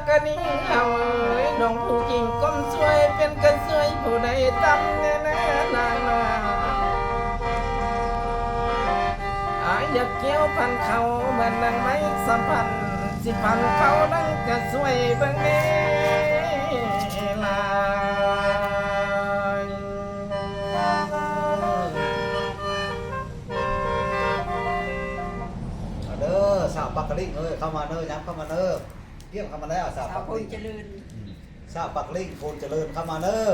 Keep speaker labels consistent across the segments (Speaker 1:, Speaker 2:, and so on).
Speaker 1: กะนิ่งเอาน้องผู้หญิงก้มสวยเป็นกันสวยผู้ใดตำแน่นางนาอยากเกี่ยวพันเขาเหมือนนางไม้สัมพันธ์สิพันเขานั่งจะสวยเบิ่งเน่ลาย
Speaker 2: เด้อสาวปักกะลิ่งเข้ามาเด้อย้ำเข้ามาเด้อเกี่ยมเข้ามาแล้วสาวปักกะลิ่งสาวปักกะลิ่งโพนเจริญเข้ามาเด้อ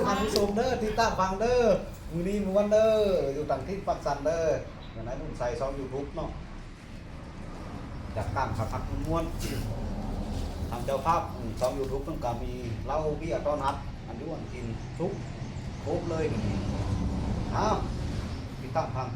Speaker 2: ท่านผู้ชมเด้อที่ตั้งฟังเด้อมือนี้มือวันเด้ออยู่ต่างที่ปักสันเด้ออย่างนั้นผมใส่ช่อง YouTube เนาะจากตั้งพักม้วนทำเจ้าภาพช่อง YouTube ต้องการมีเล่าพี่ต้อนรับอันยุอันกินทุกครบเลยนี่อ้าวที่ตั้งฟัง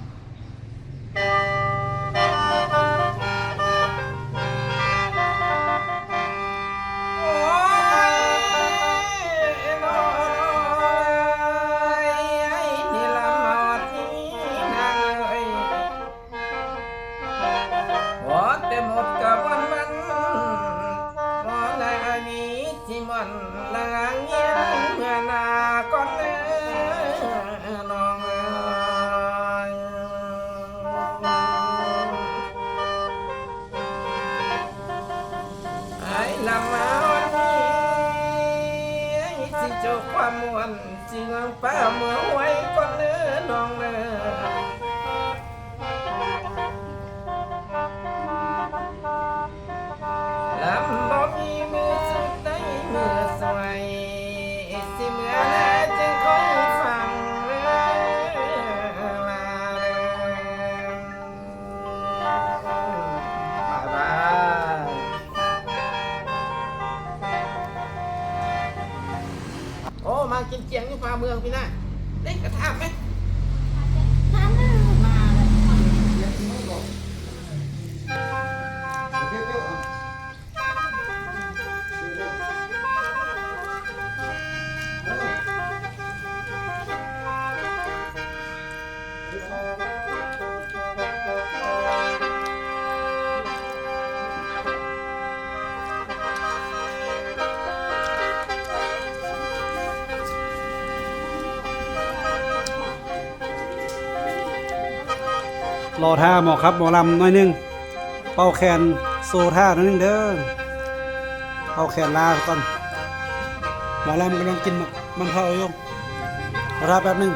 Speaker 2: ความมวนจริงป้าเมื่อไว้ก่อนเนื้อน้องเนื้อลำบ่มีมือสุดได้มือสวยสิเมื่อแน่จึงคอยฟังมากินเจียงอยู่ฟ้าเมืองพี่น่าเล่นกระทาไหมมา
Speaker 3: รอท่าหมอครับหมอลำหน่อยนึงเป่าแขนโซท่าหน่อยนึงเด้อเป่าแขนลาก่อนหมอลำกำลังกินมันเผาอยู่รอท่าแป๊บนึง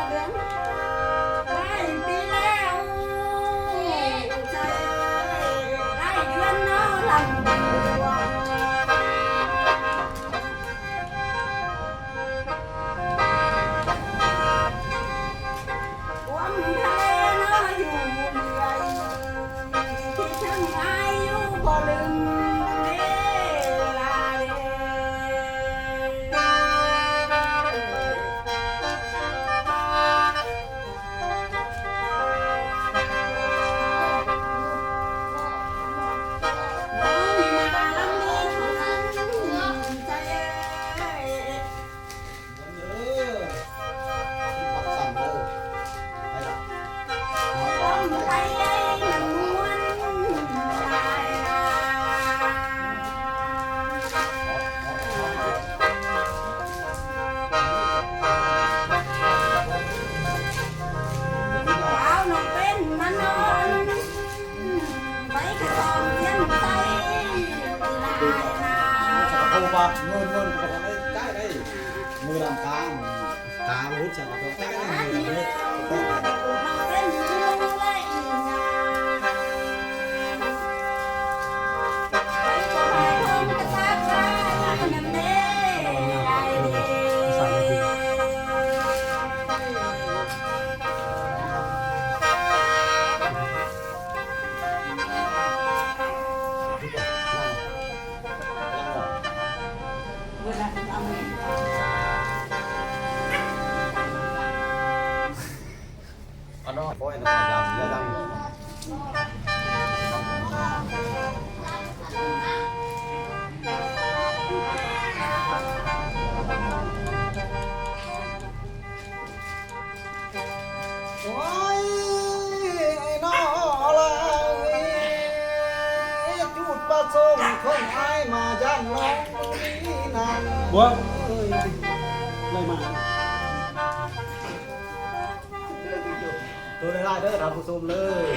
Speaker 4: เดือนได้ปีแล้วใจได้เดือนน้อลำบัวความทะเลน้ออยู่เรื่อยคิดถึงอายุบ่ลืมเวลาเด้
Speaker 2: มือลำกลางตามรุดจากตัวใกล้มือเลยอันนั้นโอ้ยนะยาดังโอ้ยไอ้น้อละจุดประสงค์ของไอ้มาย่านน้องนี่นั่น
Speaker 3: บัวอะไรมา
Speaker 2: ตัวได้เด้อท่านผู้ชมเลย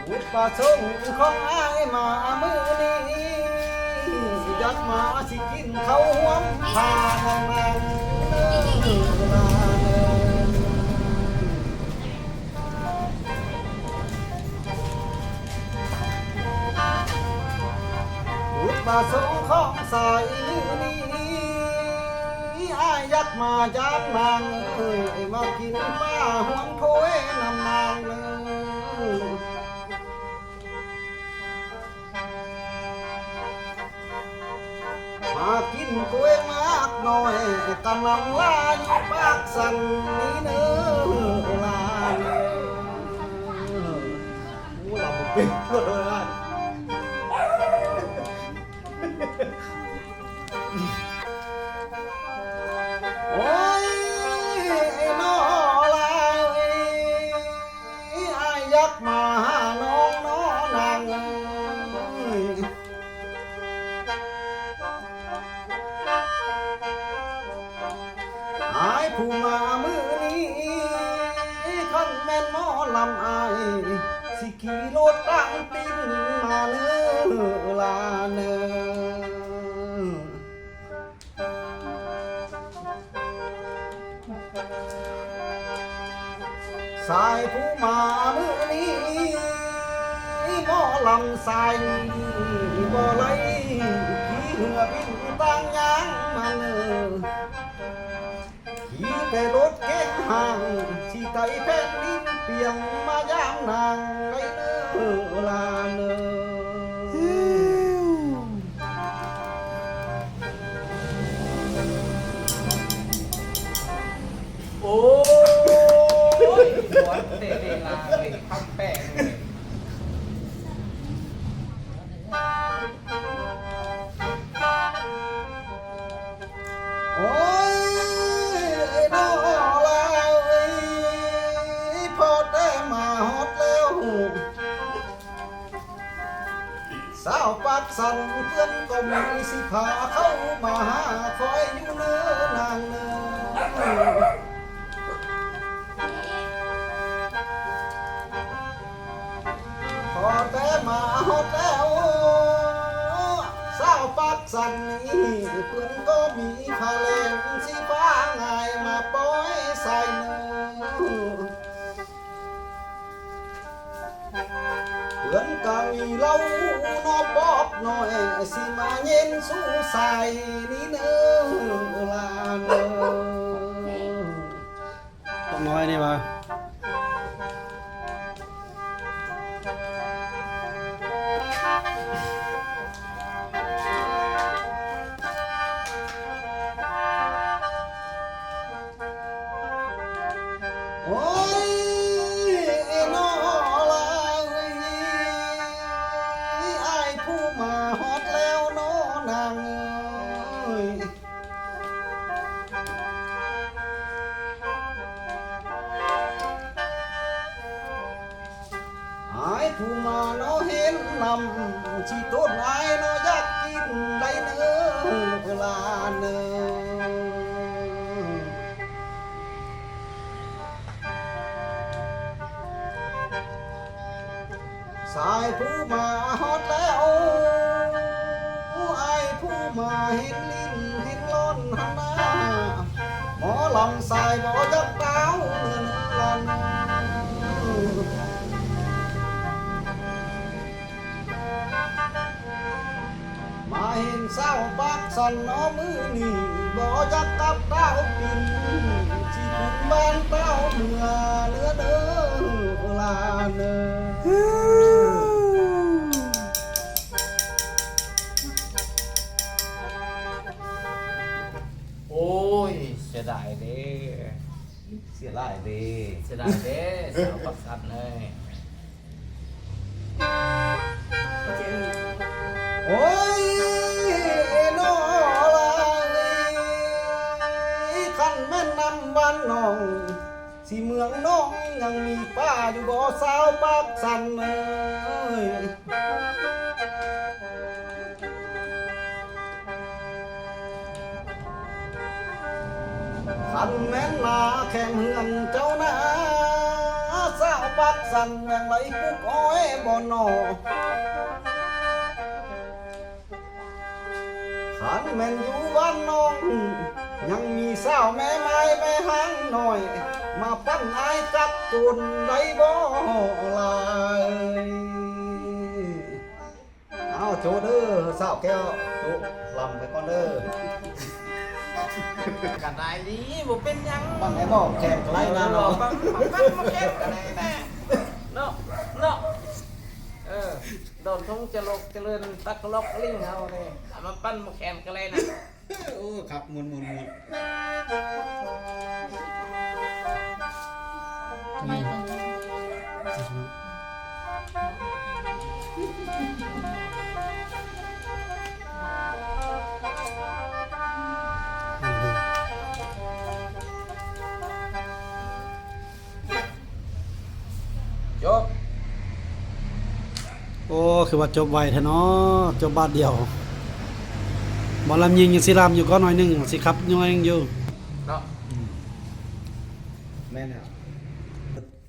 Speaker 2: อุปสงค์ของไอ้ายมามือนี้อยากมาสิกินข้าวหอมพานางนางอุปสงค์ของสายมือนี้ยักมาจากนางมากินป้าหวงโถยนำนางมากินกล้วยมากหน่อยกำลังลาอยู่ปากสันนี้เนื้อลาโอ้เราเป็นเพื่อนเลยนะโอ้ยไอ้น้อลายไอ้ยักมาหาน้องน้อนางไอ้ผู้มามือนี้ขันแม่นหมอลำไอ้สิขี่รถตั้งตินมาเนื้อลาเนื้อสายผู้มามือนี้หมอลำสายบ่ไหลขี่เหือบินต่างยางมาเนอขี่แต่รถเก๋งห่างสิไก่แผ่นดินเปียงมายามนางไก่เนอลาเนอ
Speaker 1: โอ้ยหัวเตะลาเลยข้าวแป้งเลย
Speaker 2: โอ้ยไอ้น้อลาวพอได้มาฮอดแล้วสาวปักสันเพื่อนก็มีสิพาเข้ามาหาคอยอยู่เนื้อนางเนื้อพอได้มาฮอดแล้วสาวปัก กสันนี้เพื่อนก็มีพาแรงสีฟ้าง่ายมาปล่อยใส่เนื้อเพื่อนก็มีเหล้านอบอกหน่อยสิมาเย็นสู้ใส่นี่เนื้อลาเนื้อ
Speaker 3: ต้องน้อยนี่วะ
Speaker 2: โอ้ยนอลาไอ้ผู้มาฮอดแล้วนอนางเอ้ยไอ้ผู้มาเนาะเห็นนำชีต้นไอ้เนาะอยากกินได้เนื้อลาเนื้อ สายผู้มาฮอดแล้วไอ้ผู้มาเห็นลิ้นเห็นล้นหันหน้าหมอลำสายบ่จักดาวเงินลันมาเห็นเศร้าปักสันน้อมือนี่บ่จักกับดาวปินที่คุณบ้านเต้าเมื่อเนื้อเด้อลาเนื้อ
Speaker 1: โอ้ยเสียดายเด้
Speaker 2: เสียดายเด้
Speaker 1: เสียดายเด้สาวปักสันเลย
Speaker 2: โอ้ยนอลาขันแม่นำบ้านน้องสิเมืองน้องยังมีป้าอยู่บ่สาวปักสันเอ้ยขันแม่นนาแข่งเฮือนเจ้านาสาวปักสันแม่งไหลปุกอ้อยบ่นอ ขันแม่นอยู่บ้านน้องยังมีสาวแม่ไม้แม่หางหน่อย มาปั้นไอ้จับตุนได้บ่ลายเอาโจเด้อสาวแก้วโจลำไปก่อนเด้อ
Speaker 1: กันได้ดีบ่เป็นหยัง
Speaker 2: บ้านไหนบอกแข่งไล่นาเนาะ
Speaker 1: ปังมาแก้กันได้แน่เนาะเนาะโดนทงจะลกเจริญตักลอกลิงเฮานี่เอามาปั้นมาแข่งกันเลยนะ
Speaker 2: โอ้ครับมุน
Speaker 1: จบ
Speaker 3: โอ้คือว่าจบไวแท้เนาะจบบาทเดียวหมอลำยิงยังสิลำอยู่ก็หน่อยหนึงสิครับยังอยู่
Speaker 1: เนาะ
Speaker 2: แม่เนี่ย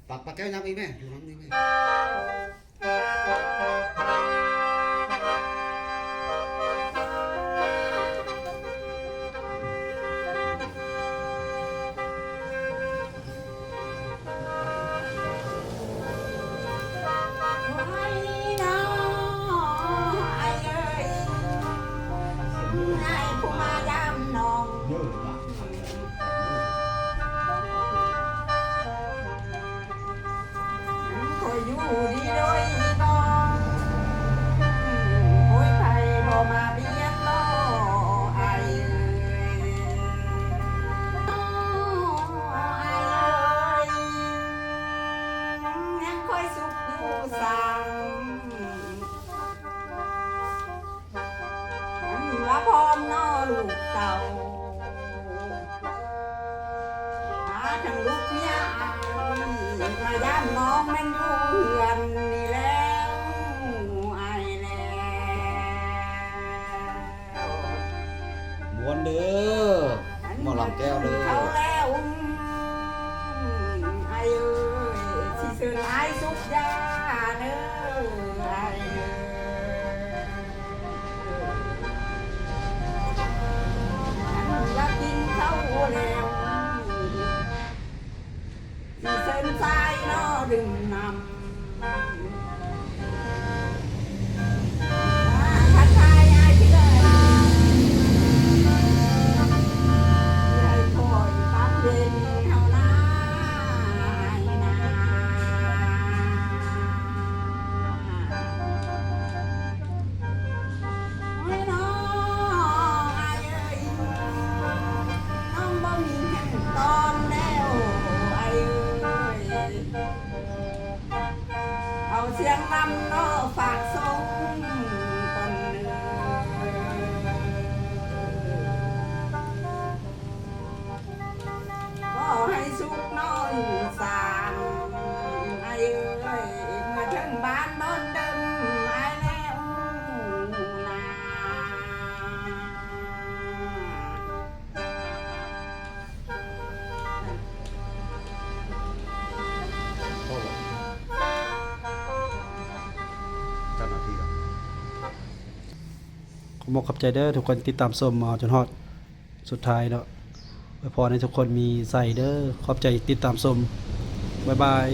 Speaker 2: ปักแก้วยับอีกแม่อยู่น้ำนี่แม่ เยอะละ
Speaker 4: อยู่ดีโดยบ่โอ้ยไผบ่มาเบียดล้อไอ้ยังคอยสุขอยู่สั่งว่าพร้อมน้อลูกเต่าหาทั้งลูกเมียมาย่านน้องแม่นอยู่เฮือนนี่แล้วไอ้แล้ว
Speaker 2: ม้วนเด้อหมอลำแก้วเด้อ
Speaker 4: เขาแล้วไอ้เอ้ยสิเสือไอ้สุกยาเด้อไอ้เอ้ย ดื่มนำทักทายไอ้ที่เลยยายคอยตามเย็นเฮานาโอ้ยน้องไอ้เอ้ยน้องบ่มีแห่งตอนแล้วไอ้เอ้ยเอาเสียงนำน้อฝากส่งก่อนเด้อ ก็ให้สุขน้อยสางไอ้เอ้ยเมื่อถึงบ้านบนเดิมไอ้แล้วนา
Speaker 2: โอ้เจ้าหน้าที่ครับ
Speaker 3: ขอบคุณขอบใจเด้อทุกคนติดตามชมมาจนฮอดสุดท้ายเนาะไว้พรให้ทุกคนมีใส่เด้อขอบใจติดตามชมบ๊ายบาย